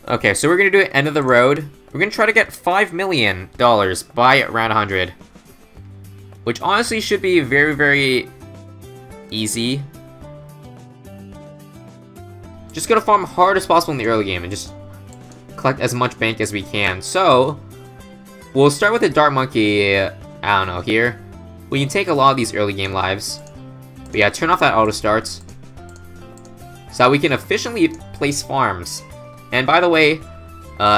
Okay, so we're gonna do it end of the road. We're gonna try to get $5 million by round 100. Which honestly should be very, very easy. Just gonna farm hard as possible in the early game and just collect as much bank as we can. So, we'll start with the Dart Monkey, I don't know, here. We can take a lot of these early game lives. But yeah, turn off that auto start. So that we can efficiently place farms. And by the way,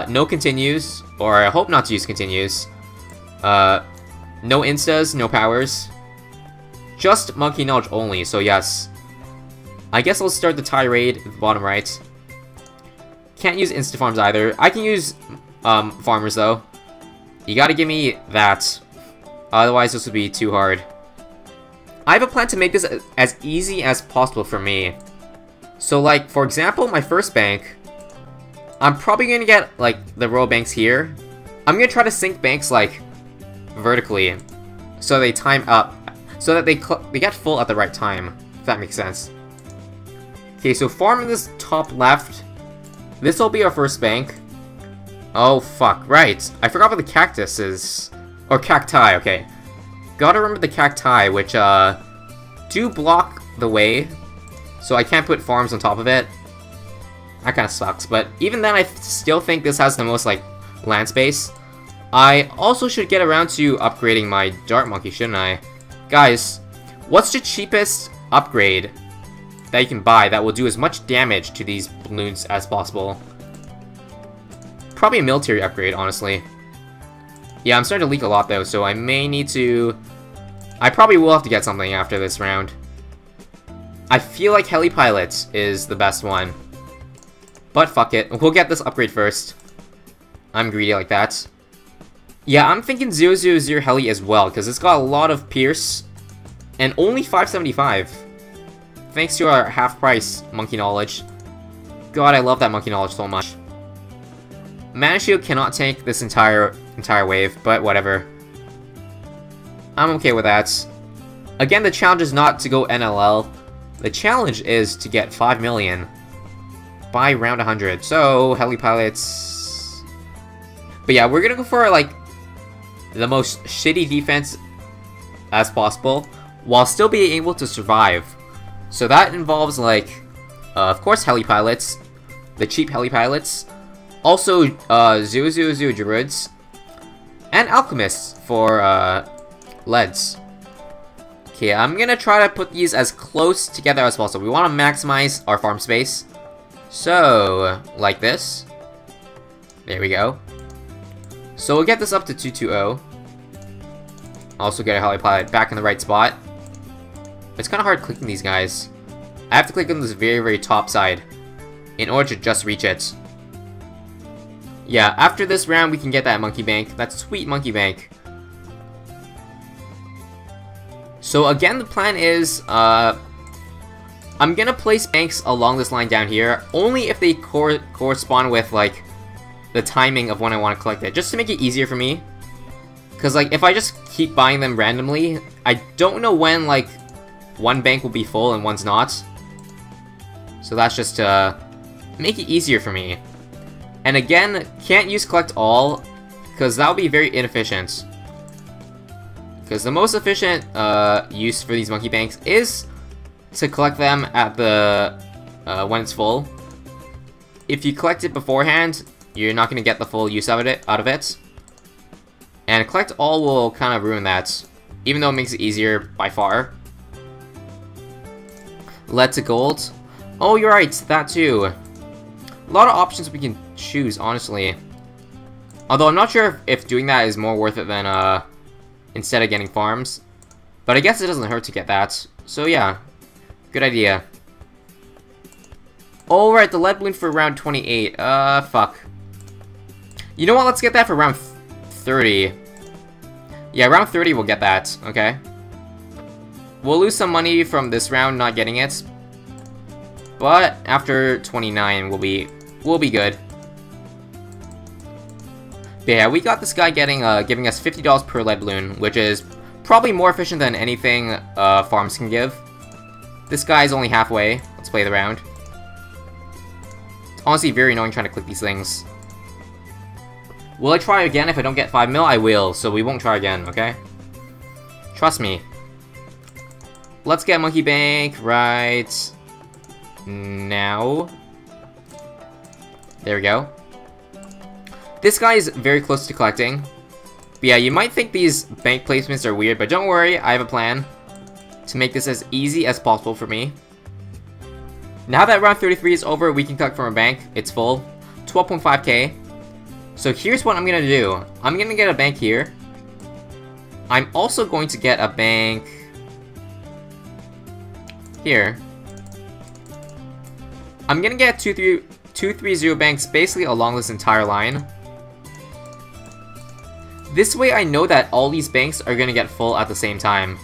no continues, or I hope not to use continues. No instas, no powers. Just monkey knowledge only, so yes. I guess I'll start the tirade at the bottom right. Can't use insta farms either. I can use farmers though. You gotta give me that. Otherwise this would be too hard. I have a plan to make this as easy as possible for me. So like, for example, my first bank, I'm probably gonna get like the row banks here. I'm gonna try to sink banks like vertically, so they time up, so that they get full at the right time, if that makes sense. Okay, so farm in this top left. This will be our first bank. Oh fuck, right. I forgot about the cactuses. Or cacti, okay. Gotta remember the cacti, which do block the way. So I can't put farms on top of it. That kinda sucks, but even then I still think this has the most like land space. I also should get around to upgrading my Dart Monkey, shouldn't I? Guys, what's the cheapest upgrade that you can buy that will do as much damage to these balloons as possible? Probably a military upgrade, honestly. Yeah, I'm starting to leak a lot though, so I may need to... I probably will have to get something after this round. I feel like Heli Pilot is the best one. But fuck it, we'll get this upgrade first. I'm greedy like that. Yeah, I'm thinking 000 Heli as well, because it's got a lot of Pierce, and only 575. Thanks to our half-price Monkey Knowledge. God, I love that Monkey Knowledge so much. Mana Shield cannot tank this entire wave, but whatever. I'm okay with that. Again, the challenge is not to go NLL. The challenge is to get 5 million by round 100. So, Heli Pilots... But yeah, we're gonna go for, like, the most shitty defense as possible, while still being able to survive. So that involves, like, of course, Heli Pilots, the cheap Heli Pilots, also 000 Druids, and Alchemists for leads. Okay, I'm gonna try to put these as close together as possible. We want to maximize our farm space. So, like this. There we go. So we'll get this up to 220. Also get a Heli Pilot back in the right spot. It's kind of hard clicking these guys. I have to click on this very, very top side in order to just reach it. Yeah, after this round we can get that monkey bank. That sweet monkey bank. So again, the plan is, I'm gonna place banks along this line down here, only if they correspond with, like, the timing of when I want to collect it, just to make it easier for me. Because, like, if I just keep buying them randomly, I don't know when, like, one bank will be full and one's not. So that's just to make it easier for me. And again, can't use collect all, because that would be very inefficient. Because the most efficient use for these monkey banks is to collect them at the when it's full. If you collect it beforehand, you're not going to get the full use out of it. And collect all will kind of ruin that, even though it makes it easier by far. Lead to gold. Oh, you're right, that too. A lot of options we can choose, honestly. Although I'm not sure if doing that is more worth it than instead of getting farms. But I guess it doesn't hurt to get that. So yeah, good idea. Alright, the lead balloon for round 28. Fuck. You know what, let's get that for round 30. Yeah, round 30 we'll get that, okay? We'll lose some money from this round not getting it. But after 29 we'll be good. But yeah, we got this guy getting giving us $50 per lead balloon, which is probably more efficient than anything farms can give. This guy's only halfway. Let's play the round. honestly very annoying trying to click these things. Will I try again if I don't get 5 mil? I will, so we won't try again, okay? Trust me. Let's get Monkey Bank right now. There we go. This guy is very close to collecting. But yeah, you might think these bank placements are weird, but don't worry, I have a plan to make this as easy as possible for me. Now that round 33 is over, we can collect from our bank. It's full. 12.5k. So here's what I'm gonna do. I'm gonna get a bank here. I'm also going to get a bank here. I'm gonna get 230 banks basically along this entire line. This way I know that all these banks are gonna get full at the same time.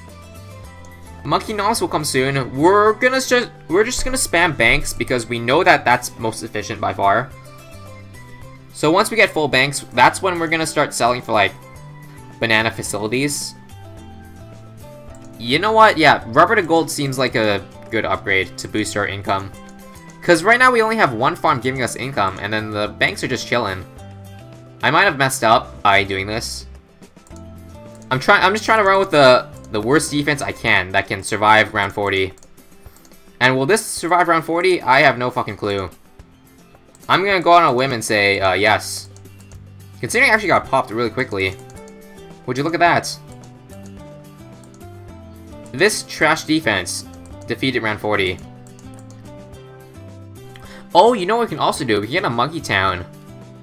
Monkey Noms will come soon. We're just gonna spam banks because we know that that's most efficient by far. So once we get full banks, that's when we're gonna start selling for like banana facilities. You know what? Yeah, rubber to gold seems like a good upgrade to boost our income. Cause right now we only have one farm giving us income, and then the banks are just chilling. I might have messed up by doing this. I'm just trying to run with the worst defense I can that can survive round 40. And will this survive round 40? I have no fucking clue. I'm gonna go on a whim and say, yes. Considering I actually got popped really quickly. Would you look at that? This trash defense defeated round 40. Oh, you know what we can also do? We can get a Monkey Town.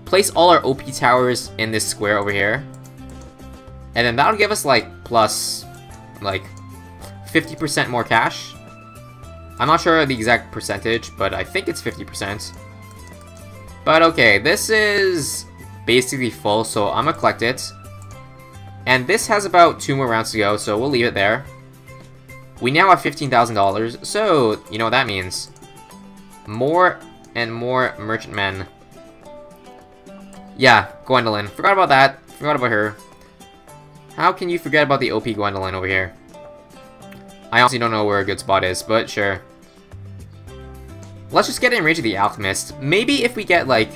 Place all our OP towers in this square over here. And then that'll give us like plus like 50% more cash. I'm not sure the exact percentage, but I think it's 50%. But okay, this is basically full, so I'm gonna collect it. And this has about 2 more rounds to go, so we'll leave it there. We now have $15,000, so you know what that means. More and more merchantmen. Yeah, Gwendolyn. Forgot about that. Forgot about her. How can you forget about the OP Gwendolyn over here? I honestly don't know where a good spot is, but sure. Let's just get in range of the Alchemist. Maybe if we get, like,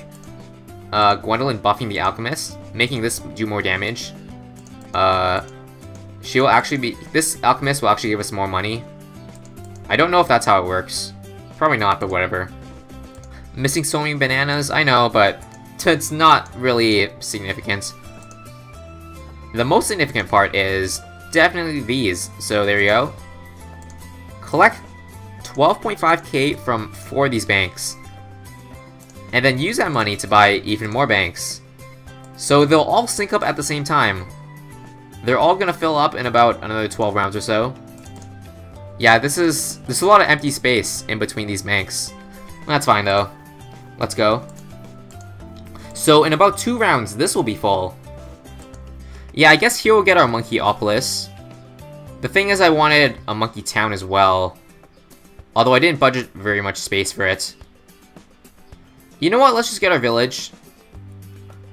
Gwendolyn buffing the Alchemist, making this do more damage, she will actually be... This Alchemist will actually give us more money. I don't know if that's how it works. Probably not, but whatever. Missing so many bananas, I know, but it's not really significant. The most significant part is definitely these, so there you go. Collect 12.5k from 4 of these banks. And then use that money to buy even more banks. So they'll all sync up at the same time. They're all gonna fill up in about another 12 rounds or so. Yeah, there's a lot of empty space in between these banks. That's fine though. Let's go. So in about 2 rounds, this will be full. Yeah, I guess here we'll get our Monkeyopolis. The thing is I wanted a Monkey Town as well. Although I didn't budget very much space for it. You know what, let's just get our village.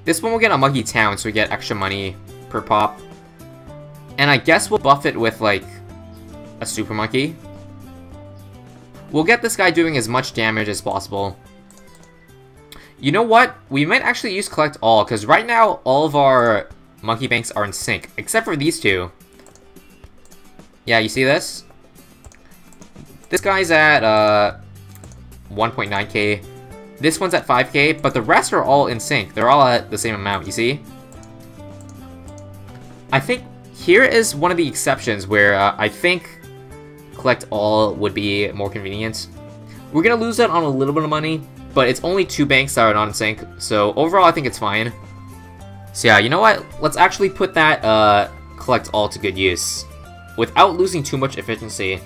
This one will get a Monkey Town so we get extra money per pop. And I guess we'll buff it with like a Super Monkey. We'll get this guy doing as much damage as possible. You know what? We might actually use Collect All, because right now all of our Monkey Banks are in sync, except for these two. Yeah, you see this? This guy's at 1.9k. This one's at 5k, but the rest are all in sync. They're all at the same amount, you see? I think here is one of the exceptions where I think Collect All would be more convenient. We're gonna lose out on a little bit of money, but it's only 2 banks that are not in sync, so overall I think it's fine. So yeah, you know what? Let's actually put that Collect All to good use, without losing too much efficiency.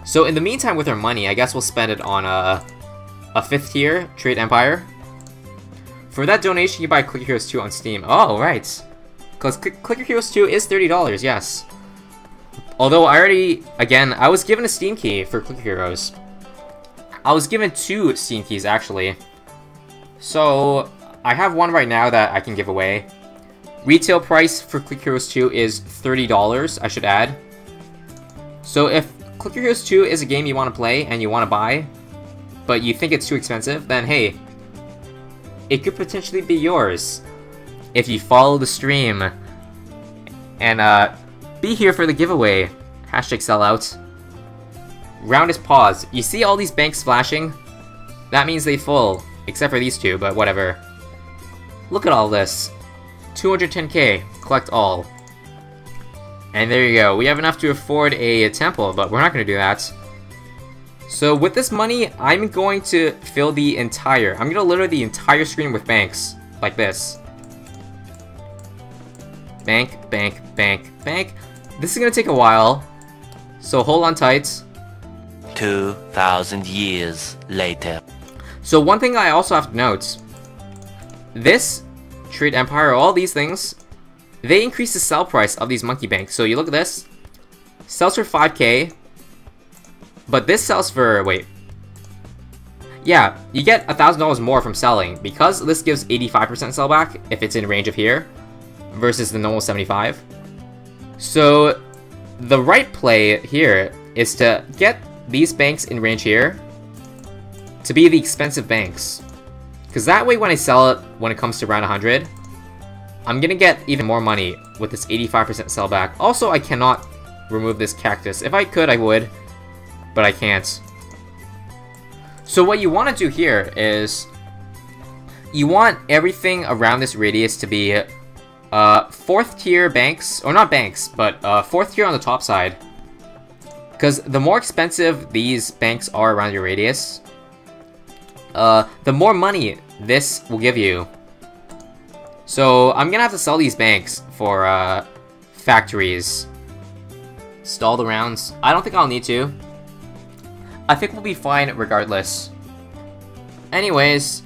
So in the meantime with our money, I guess we'll spend it on a 5th tier, Trade Empire. For that donation, you buy Clicker Heroes 2 on Steam. Oh, right. Because Clicker Heroes 2 is $30, yes. Although I already, again, I was given a Steam key for Clicker Heroes. I was given 2 Steam keys, actually. So, I have one right now that I can give away. Retail price for Clicker Heroes 2 is $30, I should add. So if Clicker Heroes 2 is a game you want to play and you want to buy, but you think it's too expensive, then hey, it could potentially be yours if you follow the stream and be here for the giveaway. Hashtag sellout. Round is paused. You see all these banks flashing? That means they full, except for these two, but whatever. Look at all this. 210k, collect all. And there you go, we have enough to afford a temple, but we're not going to do that. So with this money, I'm going to fill I'm going to litter the entire screen with banks, like this. Bank, bank, bank, bank. This is going to take a while, so hold on tight. 2,000 years later. So one thing I also have to note, this Trade Empire, all these things, they increase the sell price of these monkey banks. So you look at this, sells for 5k, but this sells for, wait. Yeah, you get $1,000 more from selling, because this gives 85% sellback if it's in range of here, versus the normal 75. So the right play here is to get these banks in range here to be the expensive banks. Because that way when I sell it, when it comes to round 100, I'm gonna get even more money with this 85% sellback. Also, I cannot remove this cactus. If I could, I would, but I can't. So what you want to do here is, you want everything around this radius to be 4th tier banks, or not banks, but 4th tier on the top side. Because the more expensive these banks are around your radius, the more money this will give you. So I'm gonna have to sell these banks for factories. Stall the rounds. I don't think I'll need to. I think we'll be fine regardless. Anyways,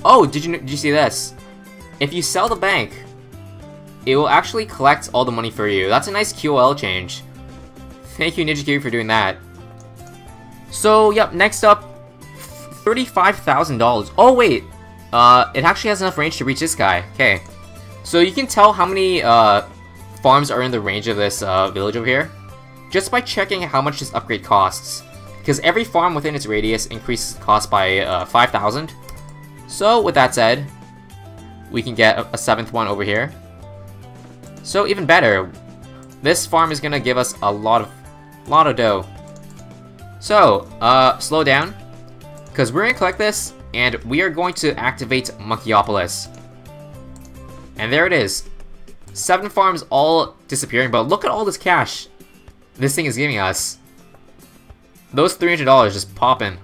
oh, did you see this? If you sell the bank, it will actually collect all the money for you. That's a nice QOL change. Thank you, Ninja Kiwi, for doing that. So, yep, next up, $35,000. Oh, wait. It actually has enough range to reach this guy. Okay. So you can tell how many farms are in the range of this village over here just by checking how much this upgrade costs. Because every farm within its radius increases the cost by 5,000. So, with that said, we can get a 7th one over here. So, even better, this farm is gonna give us a lot of dough. So, slow down, because we're gonna collect this, and we are going to activate Monkeyopolis. And there it is. 7 farms all disappearing, but look at all this cash this thing is giving us. Those $300 just popping.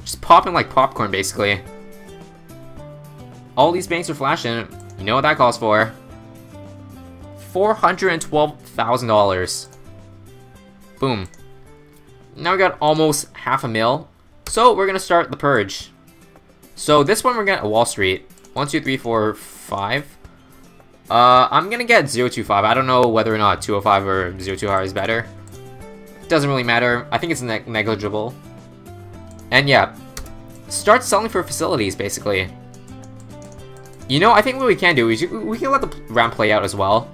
Just popping like popcorn, basically. All these banks are flashing. You know what that calls for. $412,000. Boom. Now we got almost half a mil. So we're gonna start the purge. So this one we're gonna Wall Street. 1, 2, 3, 4, 5. I'm gonna get 025. I don't know whether or not 205 or 025 is better. Doesn't really matter. I think it's negligible. And yeah, start selling for facilities, basically. You know, I think what we can do is we can let the round play out as well.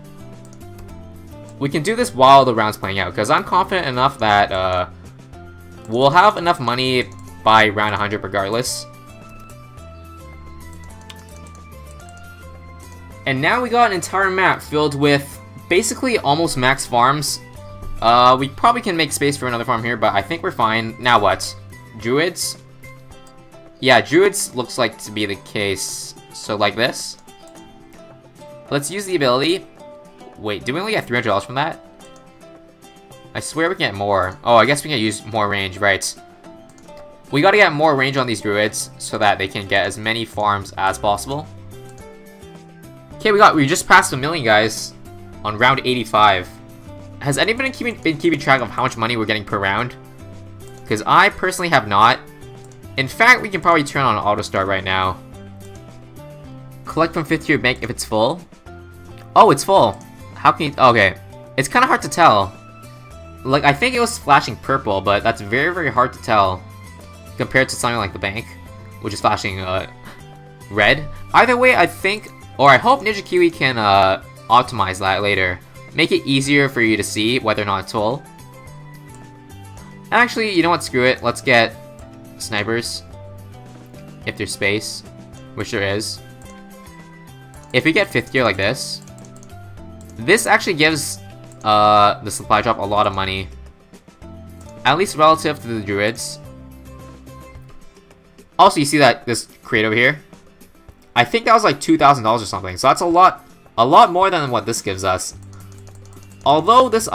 We can do this while the round's playing out, because I'm confident enough that we'll have enough money by round 100 regardless. And now we got an entire map filled with basically almost max farms. We probably can make space for another farm here, but I think we're fine. Now what? Druids? Yeah, Druids looks like to be the case. So like this. Let's use the ability. Wait, do we only get $300 from that? I swear we can get more. Oh, I guess we can use more range, right. We gotta get more range on these Druids so that they can get as many farms as possible. Okay, we just passed 1 million, guys, on round 85. Has anybody been keeping track of how much money we're getting per round? Because I personally have not. In fact, we can probably turn on auto start right now. Collect from 5th tier bank if it's full. Oh, it's full. How can you... Okay. It's kind of hard to tell. Like, I think it was flashing purple, but that's very, very hard to tell compared to something like the bank, which is flashing red. Either way, I think, or I hope Ninja Kiwi can optimize that later. Make it easier for you to see whether or not it's full. Actually, you know what? Screw it. Let's get snipers. If there's space. which there is, if we get 5th gear like this, this actually gives the supply drop a lot of money. At least relative to the druids. Also, you see that this crate over here? I think that was like $2,000 or something. So that's a lot more than what this gives us. Although this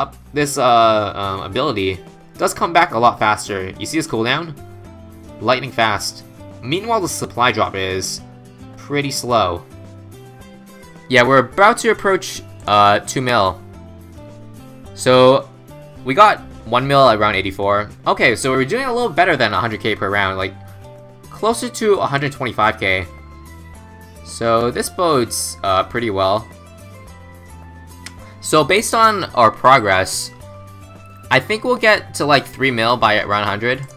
ability does come back a lot faster. You see this cooldown? Lightning fast. Meanwhile, the supply drop is pretty slow. Yeah, we're about to approach 2 mil. So we got 1 mil at round 84. Okay, so we're doing a little better than 100k per round, like closer to 125k. So this bodes pretty well. So based on our progress, I think we'll get to like 3 mil by round 100.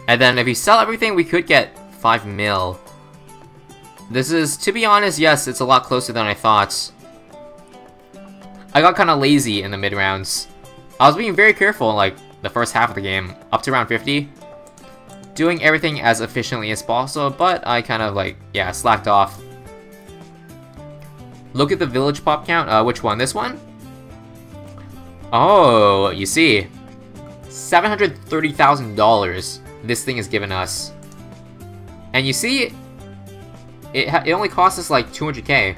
And then if we sell everything, we could get 5 mil. This is, to be honest, yes, it's a lot closer than I thought. I got kind of lazy in the mid rounds. I was being very careful in like the first half of the game, up to round 50. Doing everything as efficiently as possible, but I kind of like, yeah, slacked off. Look at the village pop count. Which one? This one? Oh, you see. $730,000 this thing has given us. And you see, it only cost us like 200k.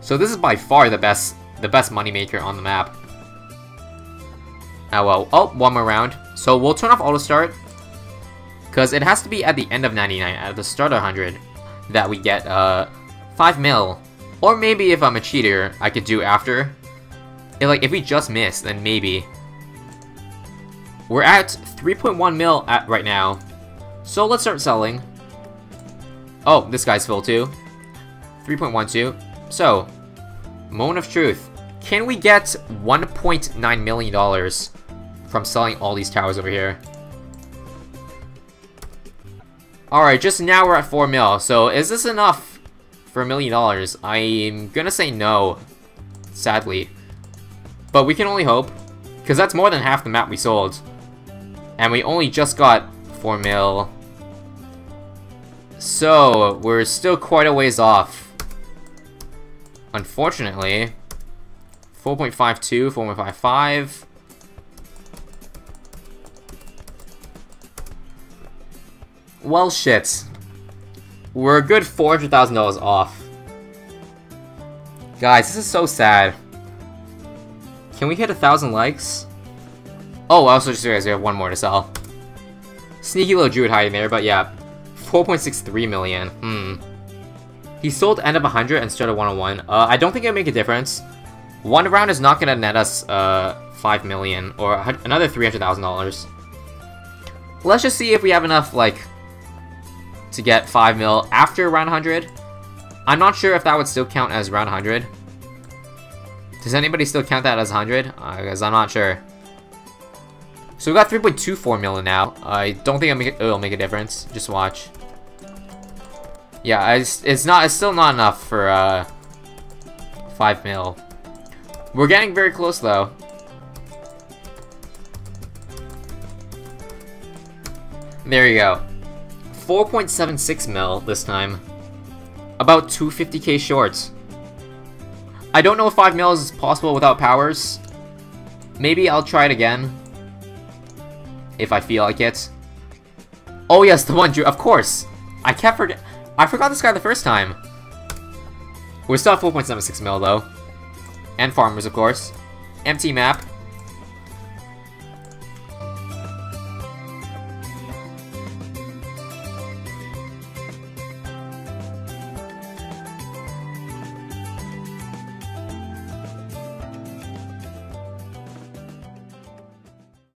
So this is by far the best moneymaker on the map. Oh well. Oh, one more round. So we'll turn off auto start. Because it has to be at the end of 99, at the start of 100, that we get 5 mil. Or maybe if I'm a cheater, I could do after. If we just miss, then maybe. We're at 3.1 mil right now. So let's start selling. Oh, this guy's full too. 3.12. So, moment of truth. Can we get $1.9 million from selling all these towers over here? Alright, just now we're at 4 mil. So is this enough for $1 million? I'm gonna say no, sadly. But we can only hope, because that's more than half the map we sold. And we only just got 4 mil. So, we're still quite a ways off. Unfortunately. 4.52, 4.55. Well, shit. We're a good $400,000 off. Guys, this is so sad. Can we hit 1,000 likes? Oh, I also just realized we have one more to sell. Sneaky little druid hiding there, but yeah. 4.63 million. He sold end of 100 and started 101. I don't think it'll make a difference. One round is not gonna net us 5 million or another $300,000. Let's just see if we have enough, like, to get 5 mil after round 100. I'm not sure if that would still count as round 100. Does anybody still count that as 100? Because I'm not sure. So we got 3.24 million now. I don't think it'll make a difference. Just watch. Yeah, it's still not enough for 5 mil. We're getting very close though. There you go. 4.76 mil this time. About 250k short. I don't know if 5 mil is possible without powers. Maybe I'll try it again. If I feel like it. Oh yes, the one Drew, of course! I forgot this guy the first time. We're still at 4.76 mil though. And farmers, of course. Empty map.